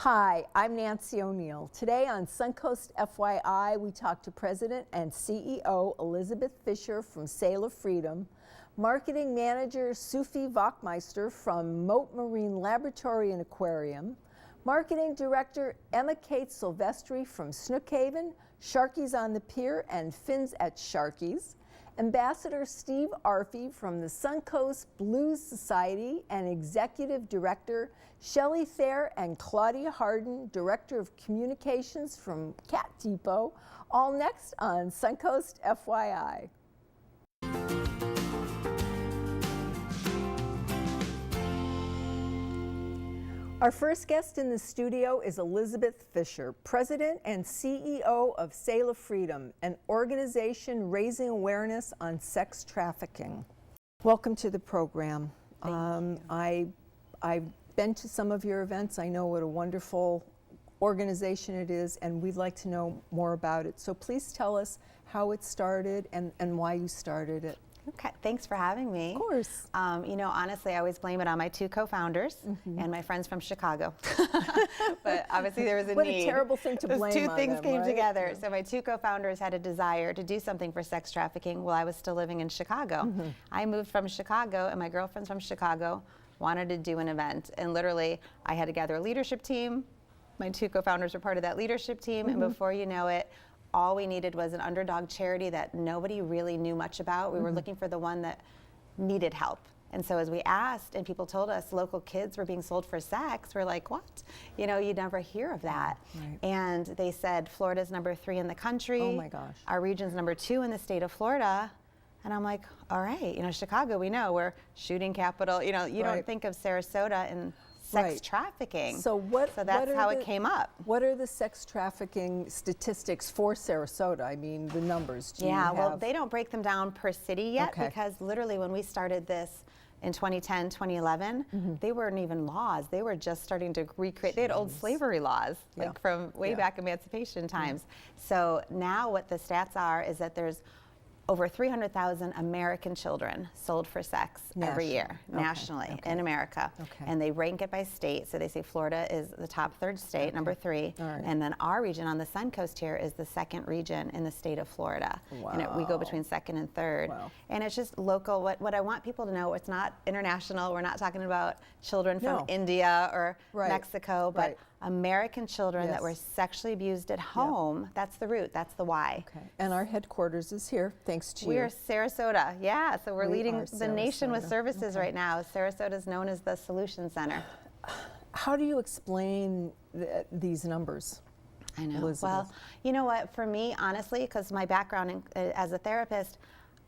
Hi, I'm Nancy O'Neill. Today on Suncoast FYI, we talk to President and CEO Elizabeth Fisher from Selah Freedom, Marketing Manager Sofie Wachtmeister from Mote Marine Laboratory and Aquarium, Marketing Director Emma Kate Silvestri from Snook, Sharky's on the Pier and Fins at Sharky's, Ambassador Steve Arvey from the Suncoast Blues Society and Executive Director Shelley, Thayer, and Claudia Harden, Director of Communications from Cat Depot, all next on Suncoast FYI. Our first guest in the studio is Elizabeth Fisher, President and CEO of Selah Freedom, an organization raising awareness on sex trafficking. Welcome to the program. I've been to some of your events. I know what a wonderful organization it is, and we'd like to know more about it. So please tell us how it started and why you started it. Okay, thanks for having me. Of course. You know, honestly, I always blame it on my two co-founders and my friends from Chicago. But obviously there was a need. What a terrible thing to blame on them, Those two things came right? together. Yeah. So my two co-founders had a desire to do something for sex trafficking while I was still living in Chicago. I moved from Chicago, and my girlfriends from Chicago wanted to do an event. And literally, I had to gather a leadership team. My two co-founders were part of that leadership team, and before you know it, all we needed was an underdog charity that nobody really knew much about. We were looking for the one that needed help. And so as we asked and people told us local kids were being sold for sex, we're like, what? You know, you never hear of that. Right. And they said Florida's #3 in the country. Oh my gosh. Our region's #2 in the state of Florida. And I'm like, all right, you know, Chicago, we know we're shooting capital. You know, you don't think of Sarasota and sex trafficking. So that's how it came up. What are the sex trafficking statistics for Sarasota? I mean, the numbers. Well, they don't break them down per city yet because literally when we started this in 2010, 2011, they weren't even laws. They were just starting to recreate. They had old slavery laws, like from way back emancipation times. So now what the stats are is that there's over 300,000 American children sold for sex every year, nationally, in America. And they rank it by state. So they say Florida is the top 3rd state, #3. And then our region on the Suncoast here is the 2nd region in the state of Florida. And we go between 2nd and 3rd. And it's just local. What I want people to know, it's not international. We're not talking about children from India or Mexico, but American children that were sexually abused at home. That's the root. That's the why. And our headquarters is here, thanks to you. We are Sarasota. Yeah, so we're leading the nation with services right now. Sarasota is known as the Solution Center. How do you explain these numbers? I know. Elizabeth? Well, you know what? For me, honestly, because my background as a therapist,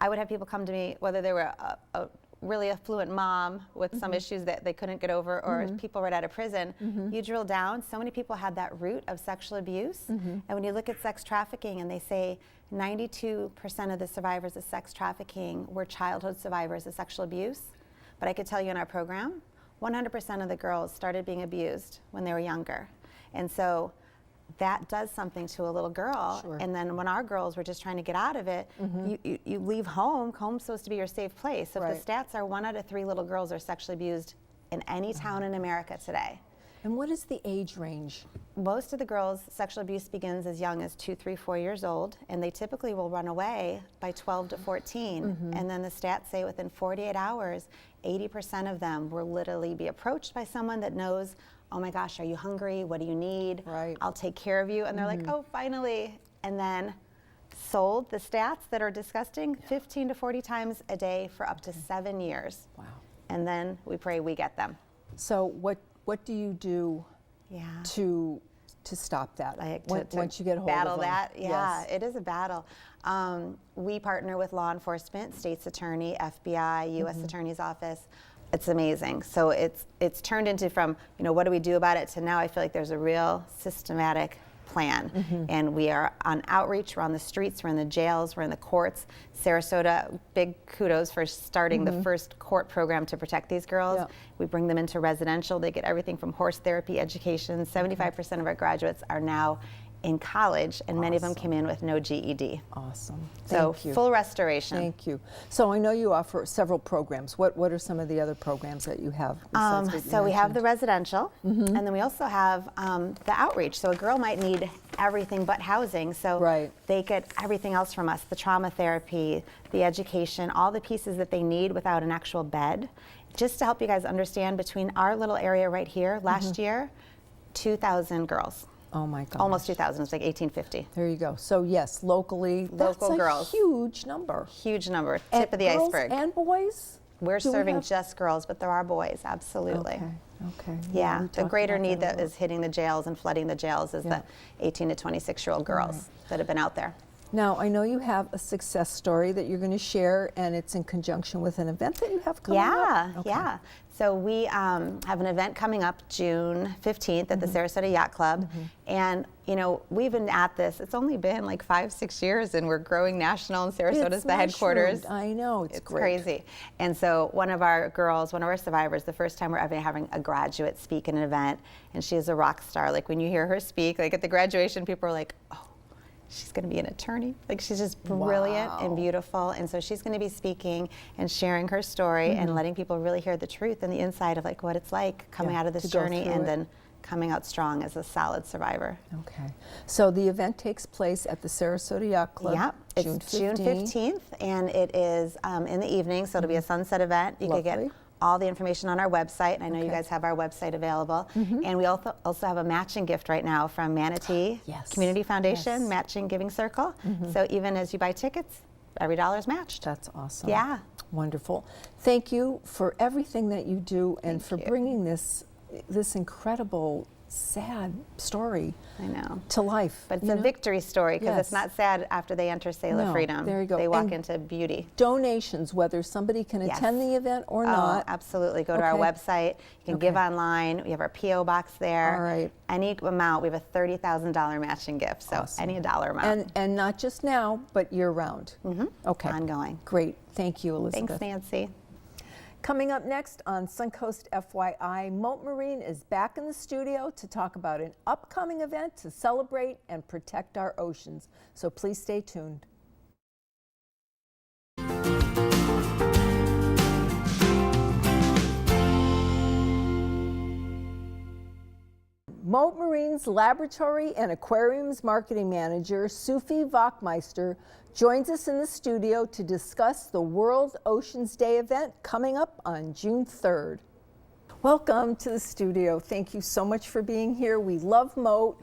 I would have people come to me, whether they were a really affluent mom with some issues that they couldn't get over, or people right out of prison. You drill down, so many people had that root of sexual abuse. And when you look at sex trafficking, and they say 92% of the survivors of sex trafficking were childhood survivors of sexual abuse. But I could tell you in our program, 100% of the girls started being abused when they were younger. And so that does something to a little girl. And then when our girls were just trying to get out of it, you leave home. Home's supposed to be your safe place. So if the stats are 1 out of 3 little girls are sexually abused in any town in America today. And what is the age range? Most of the girls' sexual abuse begins as young as 2, 3, 4 years old, and they typically will run away by 12 to 14. And then the stats say within 48 hours, 80% of them will literally be approached by someone that knows, oh my gosh, are you hungry? What do you need? I'll take care of you. And they're like, oh, finally. And then sold, the stats that are disgusting, 15 to 40 times a day for up to 7 years. Wow. And then we pray we get them. So what do you do to stop that? Once you get a hold of them? Battle that, it is a battle. We partner with law enforcement, state's attorney, FBI, U.S. Attorney's Office. It's amazing. So it's turned into from, you know, what do we do about it, to now I feel like there's a real systematic plan. And we are on outreach, we're on the streets, we're in the jails, we're in the courts. Sarasota, big kudos for starting the first court program to protect these girls. We bring them into residential. They get everything from horse therapy, education. 75% of our graduates are now in college, and many of them came in with no GED. Awesome. So Thank you. full restoration. Thank you. So I know you offer several programs. What are some of the other programs that you have? So we have the residential, and then we also have the outreach. So a girl might need everything but housing, so they get everything else from us, the trauma therapy, the education, all the pieces that they need without an actual bed. Just to help you guys understand, between our little area right here, last year, 2,000 girls. Oh my God. Almost 2,000, it's like 1,850. There you go. So yes, locally, Local that's girls. a huge number. Huge number, tip of the girls iceberg. And boys? We're serving just girls, but there are boys, absolutely. Okay. Yeah, the greater need that is hitting the jails and flooding the jails is the 18 to 26-year-old girls that have been out there. Now, I know you have a success story that you're going to share, and it's in conjunction with an event that you have coming up. Yeah. So we have an event coming up June 15th at the Sarasota Yacht Club. And, you know, we've been at this, it's only been like 5-6 years, and we're growing national, and Sarasota's the headquarters. I know, it's great. Crazy. And so one of our girls, one of our survivors, the first time we're ever having a graduate speak in an event, and she is a rock star. Like when you hear her speak, like at the graduation, people are like, oh, she's going to be an attorney. Like she's just brilliant and beautiful. And so she's going to be speaking and sharing her story and letting people really hear the truth and the inside of like what it's like coming out of this journey and then coming out strong as a solid survivor. Okay. So the event takes place at the Sarasota Yacht Club. Yep. It's June 15th, and it is in the evening, so it'll be a sunset event. You can get all the information on our website. I know you guys have our website available. And we also have a matching gift right now from Manatee Community Foundation, Matching Giving Circle. So even as you buy tickets, every dollar is matched. That's awesome. Yeah. Wonderful. Thank you for everything that you do and for bringing this incredible, sad story to life. But it's a victory story, because it's not sad after they enter Selah Freedom. There you go. They walk into beauty. Donations, whether somebody can attend the event or not. Absolutely. Go to our website. You can give online. We have our P.O. box there. All right. Any amount. We have a $30,000 matching gift, so any dollar amount. And not just now, but year-round. Okay. Ongoing. Great. Thank you, Elizabeth. Thanks, Nancy. Coming up next on Suncoast FYI, Mote Marine is back in the studio to talk about an upcoming event to celebrate and protect our oceans. So please stay tuned. Mote Marine's Laboratory and Aquariums Marketing Manager, Sofie Wachtmeister, joins us in the studio to discuss the World Oceans Day event coming up on June 3rd. Welcome to the studio. Thank you so much for being here. We love Mote.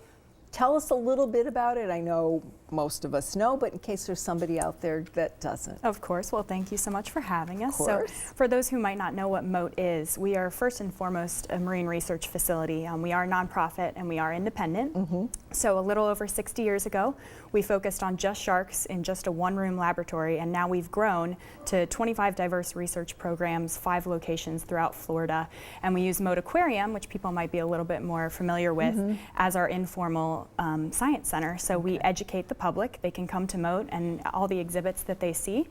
Tell us a little bit about it. I know most of us know, but in case there's somebody out there that doesn't. Of course. Well, thank you so much for having us. Of course. So for those who might not know what Mote is, we are first and foremost a marine research facility. We are a nonprofit and we are independent. So a little over 60 years ago, we focused on just sharks in just a one-room laboratory, and now we've grown to 25 diverse research programs, 5 locations throughout Florida. And we use Mote Aquarium, which people might be a little bit more familiar with, as our informal science center. So we educate the public. They can come to Mote, and all the exhibits that they see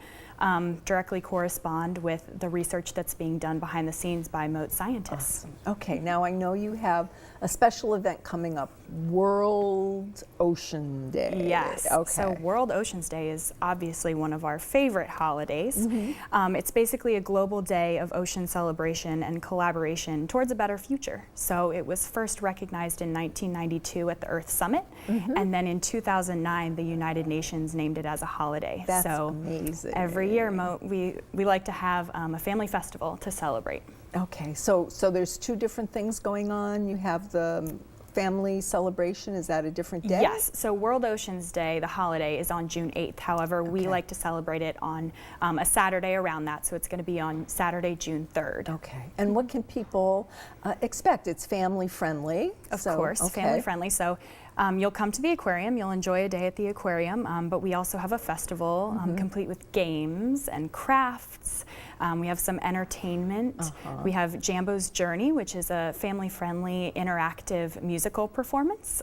directly correspond with the research that's being done behind the scenes by Mote scientists. Awesome. Okay, now I know you have a special event coming up, World Ocean Day. Yes. Okay. So World Oceans Day is obviously one of our favorite holidays. It's basically a global day of ocean celebration and collaboration towards a better future. So it was first recognized in 1992 at the Earth Summit, and then in 2009 the United Nations named it as a holiday. That's so amazing. Every year we like to have a family festival to celebrate. Okay, so there's 2 different things going on. You have the family celebration. Is that a different day? Yes. So World Oceans Day, the holiday, is on June 8th. However, we like to celebrate it on a Saturday around that. So it's going to be on Saturday, June 3rd. Okay. And what can people expect? It's family friendly. Of course, family friendly. So you'll come to the aquarium, you'll enjoy a day at the aquarium, but we also have a festival complete with games and crafts. We have some entertainment. We have Jambo's Journey, which is a family-friendly interactive musical performance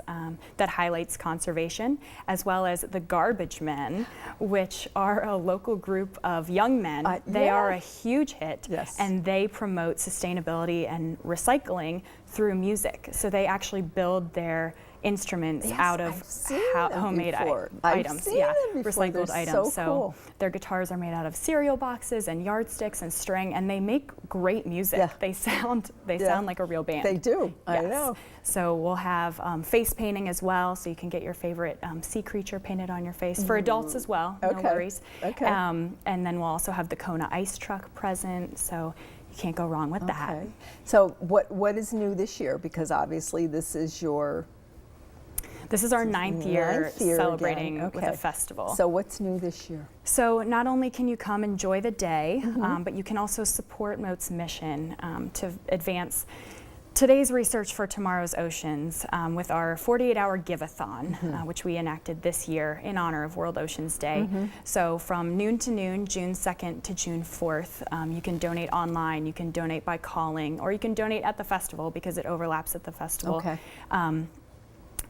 that highlights conservation, as well as the Garbage Men, which are a local group of young men. They are a huge hit, and they promote sustainability and recycling through music. So they actually build their instruments out of homemade items, recycled items. So cool. Their guitars are made out of cereal boxes and yardsticks and string, and they make great music. They sound like a real band. They do. I know. So we'll have face painting as well, so you can get your favorite sea creature painted on your face for adults as well. No worries. And then we'll also have the Kona ice truck present. So you can't go wrong with that. So what is new this year? Because obviously this is our ninth year celebrating with a festival. So what's new this year? So not only can you come enjoy the day, but you can also support Mote's mission to advance today's research for tomorrow's oceans with our 48-hour give-a-thon, which we enacted this year in honor of World Oceans Day. So from noon to noon, June 2nd to June 4th, you can donate online, you can donate by calling, or you can donate at the festival because it overlaps at the festival.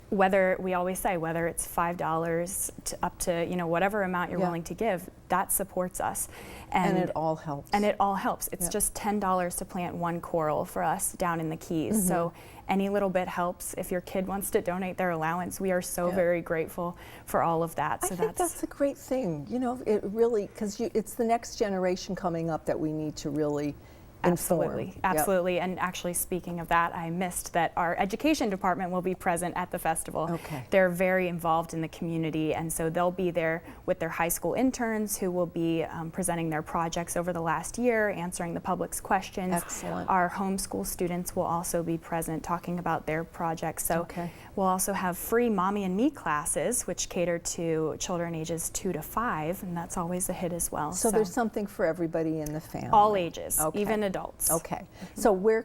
Whether it's $5 to up to whatever amount you're willing to give, that supports us, and it all helps. It's just $10 to plant one coral for us down in the Keys. So any little bit helps. If your kid wants to donate their allowance, we are so very grateful for all of that. So I think that's a great thing. It really, because it's the next generation coming up that we need to really. Absolutely. And actually, speaking of that, I missed that our education department will be present at the festival. They're very involved in the community, and so they'll be there with their high school interns who will be presenting their projects over the last year, answering the public's questions. Excellent. Our homeschool students will also be present talking about their projects. So we'll also have free Mommy and Me classes, which cater to children ages 2 to 5, and that's always a hit as well. So there's something for everybody in the family. All ages, even adults. So where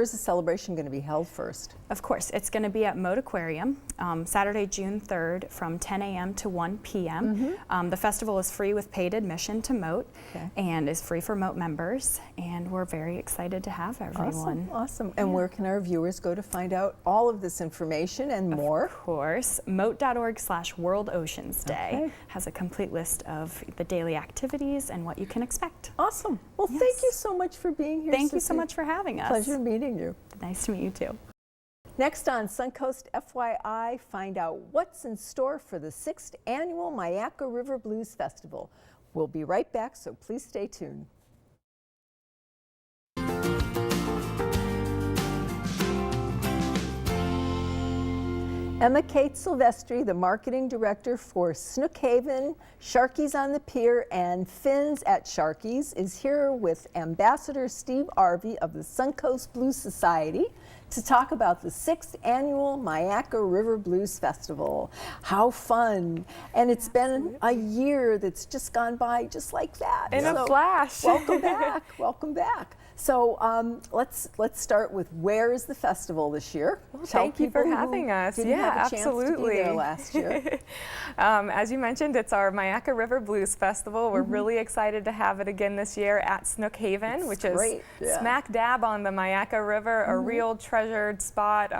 is the celebration going to be held first? Of course, it's going to be at Mote Aquarium, Saturday, June 3rd from 10 a.m. to 1 p.m. The festival is free with paid admission to Mote and is free for Mote members, and we're very excited to have everyone. Awesome. And where can our viewers go to find out all of this information and more? Of course, mote.org/World Oceans Day has a complete list of the daily activities and what you can expect. Awesome. Well, thank you so much for being here. Thank you so much for having us. Pleasure meeting you. Nice to meet you too. Next on Suncoast FYI, find out what's in store for the 6th Annual Myakka River Blues Festival. We'll be right back, so please stay tuned. Emma Kate Silvestri, the marketing director for Snook Haven, Sharky's on the Pier, and Fins at Sharky's, is here with Ambassador Steve Arvey of the Suncoast Blues Society to talk about the 6th Annual Myakka River Blues Festival. How fun. And it's been a year that's just gone by just like that. In a flash. Welcome back. Welcome back. So let's start with, where is the festival this year? Well, thank you for having us. Didn't have a chance to be there last year. As you mentioned, it's our Myakka River Blues Festival. We're really excited to have it again this year at Snook Haven, which is smack dab on the Myakka River, a real treasured spot,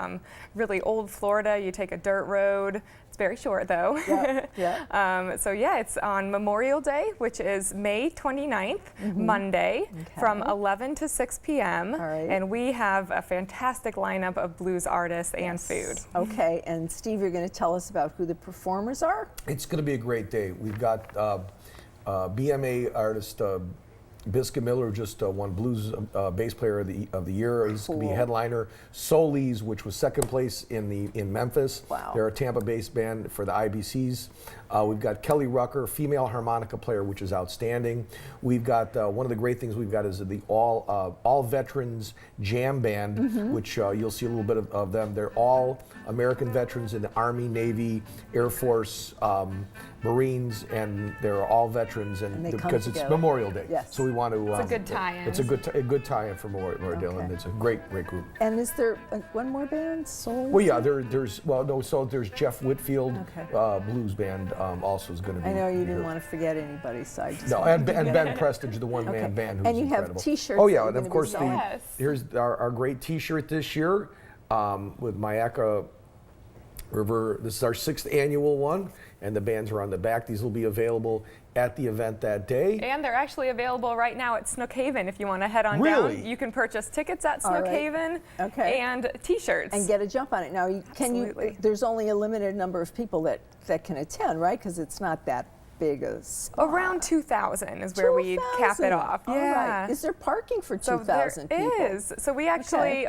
really old Florida. You take a dirt road. It's very short though. So it's on Memorial Day, which is May 29th, Monday, from 11 to 6 p.m. And we have a fantastic lineup of blues artists and food. Okay, and Steve, you're going to tell us about who the performers are? It's going to be a great day. We've got BMA artist Biscuit Miller, just won Blues Bass Player of the Year. He's going to be a headliner. Solis, which was second place in Memphis. Wow. They're a Tampa-based band for the IBCs. We've got Kelly Rucker, female harmonica player, which is outstanding. We've got one of the great things we've got is the all veterans jam band, which you'll see a little bit of them. They're all American veterans in the Army, Navy, Air Force, Marines, and they're all veterans, and because it's Memorial Day, so we want to. It's a good tie-in. It's a good tie-in for Memorial Day, and it's a great group. And is there one more band? Solis? Well, yeah, there's Jeff Whitfield blues band also is going to be. I know you here. didn't want to forget anybody, so I just. And Ben Prestige, the one-man band, who's and you incredible. Have T-shirts. Oh yeah, and of course Yes. here's our great T-shirt this year with Myakka This is our 6th annual one, and the bands are on the back. These will be available at the event that day. And they're actually available right now at Snook Haven if you want to head on Really? down. You can purchase tickets at Snook Haven and t-shirts. And get a jump on it. Now, there's only a limited number of people that can attend, right? Because it's not that big a spot. Around 2,000 is where we cap it off. Yeah. Right. Is there parking for 2,000 people? There is. So we actually,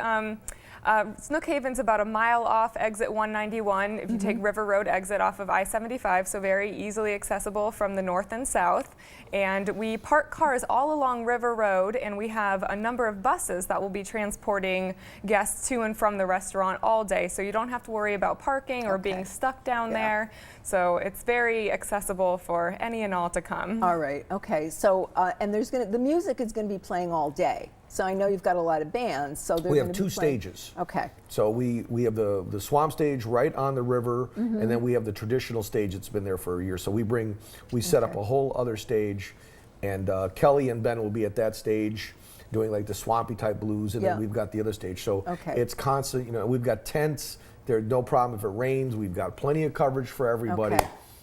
Snook Haven's about a mile off exit 191 if you take River Road exit off of I-75, so very easily accessible from the north and south. And we park cars all along River Road, and we have a number of buses that will be transporting guests to and from the restaurant all day, so you don't have to worry about parking or being stuck down there. So it's very accessible for any and all to come. All right, okay. So, and the music is going to be playing all day. So I know you've got a lot of bands, so we have 2 stages. Okay. So we have the swamp stage right on the river, and then we have the traditional stage that's been there for a year. So we set up a whole other stage, and Kelly and Ben will be at that stage doing like the swampy type blues, and then we've got the other stage. So it's constant, you know, we've got tents. There's no problem if it rains. We've got plenty of coverage for everybody.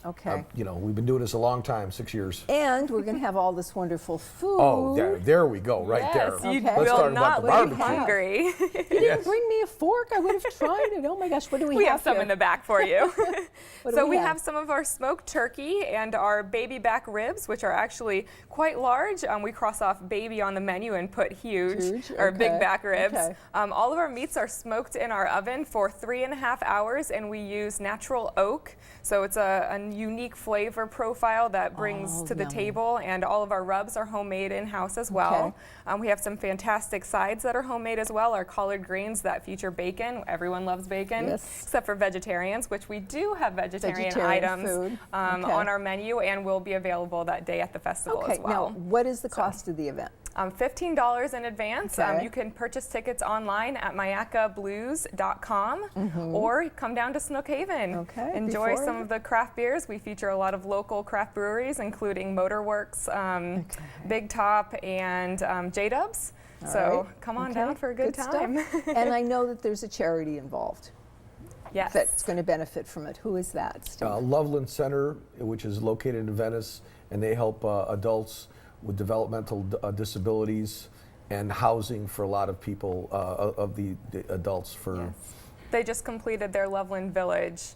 Okay. You know, we've been doing this a long time, 6 years. And we're going to have all this wonderful food. Oh, there we go, right there. You Let's will talk not about the leave barbecue. hungry. You didn't bring me a fork. I would have tried it. Oh my gosh, what do we have? We have some here? in the back for you. So we have some of our smoked turkey and our baby back ribs, which are actually quite large. We cross off baby on the menu and put huge or big back ribs. All of our meats are smoked in our oven for 3.5 hours, and we use natural oak. So it's a unique flavor profile that brings to the table, and all of our rubs are homemade in-house as well. We have some fantastic sides that are homemade as well, our collard greens that feature bacon. Everyone loves bacon, except for vegetarians, which we do have vegetarian items on our menu, and will be available that day at the festival as well. Now, what is the cost of the event? $15 in advance. You can purchase tickets online at mayakablues.com or come down to Snook Haven. Enjoy some of the craft beers. We feature a lot of local craft breweries, including Motorworks, Big Top, and J-Dubs. So come on down for a good time. And I know that there's a charity involved. Yes. That's going to benefit from it. Who is that, Steve? Loveland Center, which is located in Venice, and they help adults with developmental disabilities and housing for a lot of people, of the adults. They just completed their Loveland Village,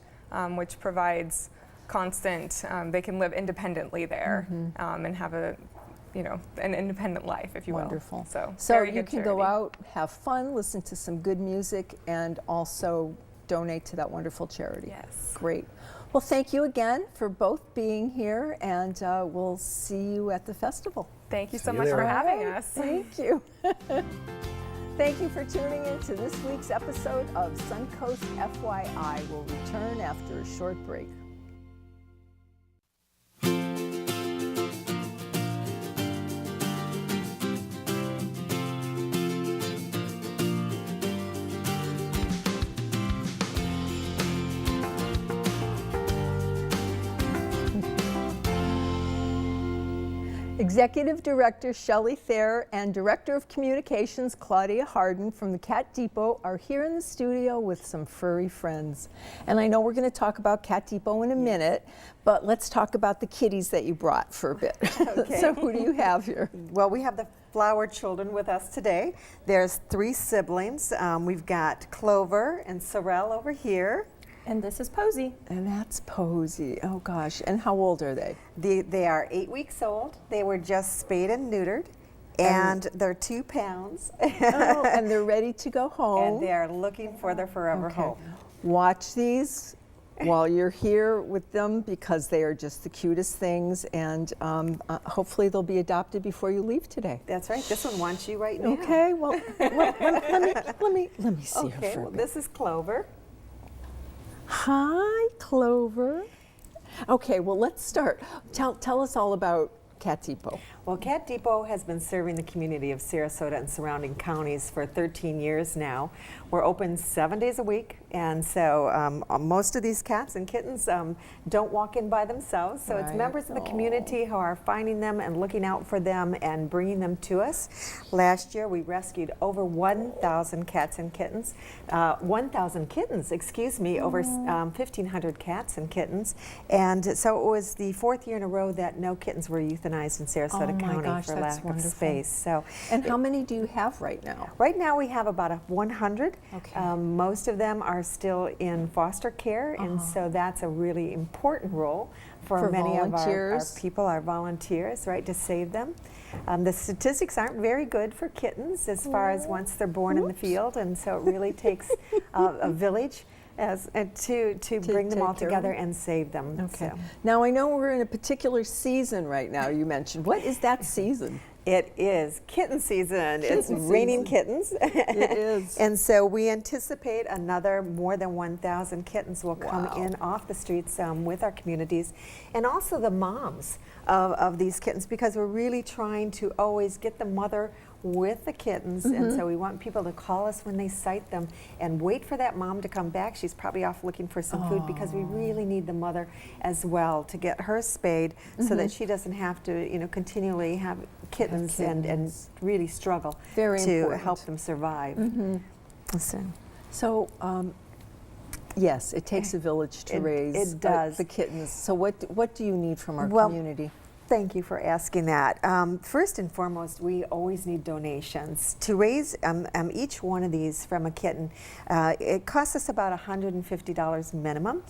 which provides constant, they can live independently there and have an independent life, if you will. Wonderful. So you can go out, have fun, listen to some good music, and also donate to that wonderful charity. Yes. Great. Well, thank you again for both being here, and we'll see you at the festival. Thank you so much for having us. Thank you. Thank you for tuning in to this week's episode of Suncoast FYI. We'll return after a short break. Executive Director Shelley Thayer and Director of Communications Claudia Harden from the Cat Depot are here in the studio with some furry friends. And I know we're going to talk about Cat Depot in a minute, but let's talk about the kitties that you brought for a bit. So who do you have here? Well, we have the flower children with us today. There's 3 siblings. We've got Clover and Sorrel over here. And this is Posy. And that's Posy. Oh gosh. And how old are they? They are 8 weeks old. They were just spayed and neutered. And they're 2 pounds. Oh, and they're ready to go home. And they are looking for their forever home. Watch these while you're here with them, because they are just the cutest things, and hopefully they'll be adopted before you leave today. That's right. This one wants you right now. Okay. Well, let me see her Okay. for a Well, bit. this is Clover. Hi, Clover. Okay, well, let's start. Tell us all about Cat Depot. Well, Cat Depot has been serving the community of Sarasota and surrounding counties for 13 years now. We're open 7 days a week, And so most of these cats and kittens don't walk in by themselves. So it's members of the community who are finding them and looking out for them and bringing them to us. Last year we rescued over 1,000 cats and kittens. 1,000 kittens, excuse me, over 1,500 cats and kittens. And so it was the 4th year in a row that no kittens were euthanized in Sarasota County for lack of space. So, and how many do you have right now? Right now we have about 100. Okay. Most of them are still in foster care, and so that's a really important role for many of our people, our volunteers, right, to save them. The statistics aren't very good for kittens as far as once they're born in the field, and so it really takes a village to bring them all together and save them. Okay. So. Now I know we're in a particular season right now, you mentioned. What is that season? It is kitten season. It's raining kittens. It is. And so we anticipate another more than 1,000 kittens will come in off the streets with our communities, and also the moms of these kittens, because we're really trying to always get the mother with the kittens, and so we want people to call us when they sight them and wait for that mom to come back. She's probably off looking for some food, because we really need the mother as well to get her spayed so that she doesn't have to, continually have kittens and really struggle to help them survive. So, yes, it takes a village to raise the kittens. So what do you need from our community? Thank you for asking that. First and foremost, we always need donations. To raise each one of these from a kitten, it costs us about $150 minimum.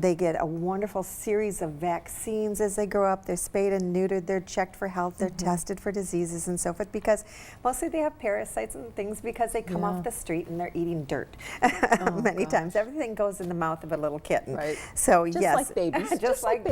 They get a wonderful series of vaccines as they grow up. They're spayed and neutered, they're checked for health, they're tested for diseases and so forth, because mostly they have parasites and things because they come off the street and they're eating dirt many times. Everything goes in the mouth of a little kitten. Right. So just yes, like babies. just like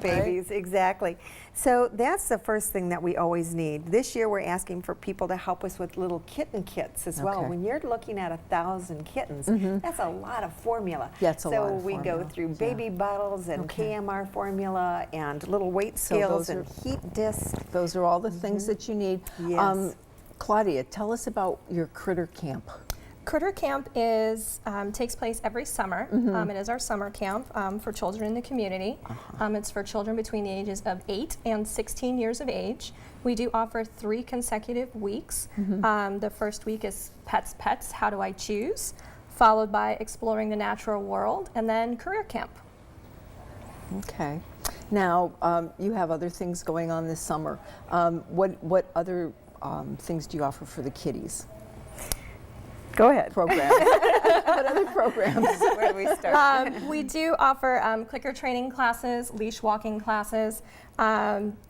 babies, exactly. So that's the first thing that we always need. This year we're asking for people to help us with little kitten kits as well. When you're looking at 1,000 kittens, that's a lot of formula. That's a lot of formula. So we go through baby bottles and KMR formula and little weight scales and heat discs. Those are all the things that you need. Yes. Claudia, tell us about your critter camp. Critter Camp takes place every summer. It is our summer camp for children in the community. It's for children between the ages of 8 and 16 years of age. We do offer 3 consecutive weeks. The first week is Pets, How Do I Choose? Followed by Exploring the Natural World, and then Career Camp. Okay. Now, you have other things going on this summer. What other things do you offer for the kiddies? Go ahead. Programs. What other programs? Where do we start? We do offer clicker training classes, leash walking classes.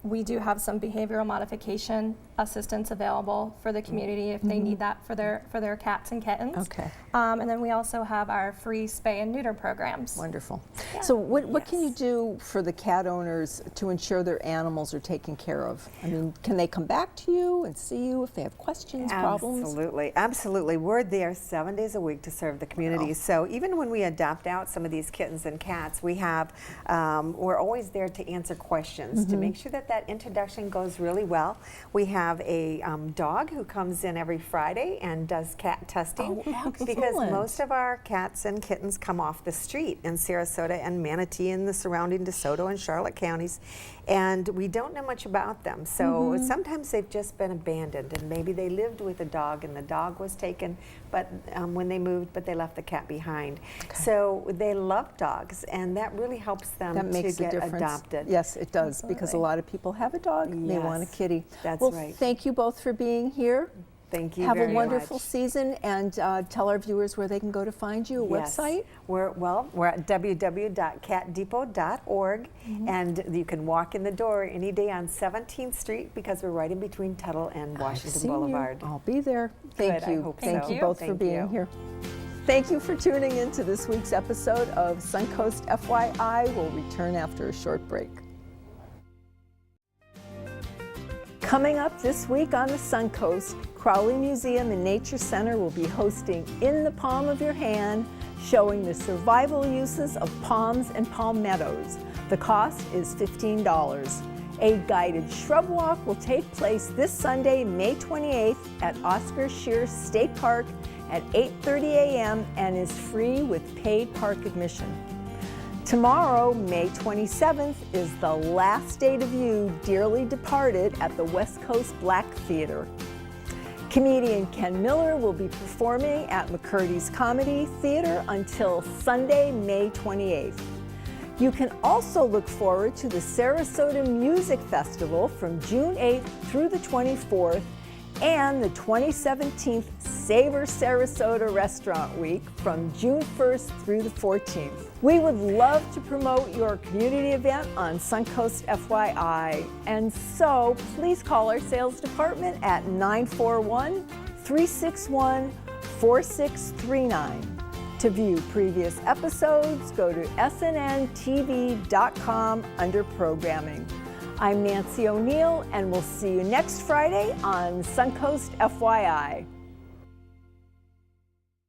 We do have some behavioral modification assistance available for the community if they need that for their cats and kittens. Okay. And then we also have our free spay and neuter programs. Wonderful. So what can you do for the cat owners to ensure their animals are taken care of? I mean, can they come back to you and see you if they have questions, problems? Absolutely. We're there 7 days a week to serve the community. So even when we adopt out some of these kittens and cats, we have, we're always there to answer questions, to make sure that introduction goes really well. We have a dog who comes in every Friday and does cat testing, because most of our cats and kittens come off the street in Sarasota and Manatee and the surrounding DeSoto and Charlotte counties, and we don't know much about them. So sometimes they've just been abandoned, and maybe they lived with a dog and the dog was taken but when they moved, but they left the cat behind. So they love dogs, and that really helps them to get adopted. Yes, it does, because a lot of people have a dog, they want a kitty. That's right. Thank you both for being here. Thank you very much. very Have a wonderful season, and tell our viewers where they can go to find you, a website. We're at www.catdepot.org, and you can walk in the door any day on 17th Street, because we're right in between Tuttle and Washington Boulevard. I'll be there. Thank you. I hope Thank so. you both for being here. Thank you for tuning in to this week's episode of Suncoast FYI. We'll return after a short break. Coming up this week on the Suncoast, Crowley Museum and Nature Center will be hosting In the Palm of Your Hand, showing the survival uses of palms and palmettos. The cost is $15. A guided shrub walk will take place this Sunday, May 28th at Oscar Shear State Park, at 8:30 a.m. and is free with paid park admission. Tomorrow, May 27th, is the last day to view Dearly Departed at the West Coast Black Theater. Comedian Ken Miller will be performing at McCurdy's Comedy Theater until Sunday, May 28th. You can also look forward to the Sarasota Music Festival from June 8th through the 24th and the 2017 Savor Sarasota Restaurant Week from June 1st through the 14th. We would love to promote your community event on Suncoast FYI, and so please call our sales department at 941-361-4639. To view previous episodes, go to snntv.com under programming. I'm Nancy O'Neill, and we'll see you next Friday on Suncoast FYI.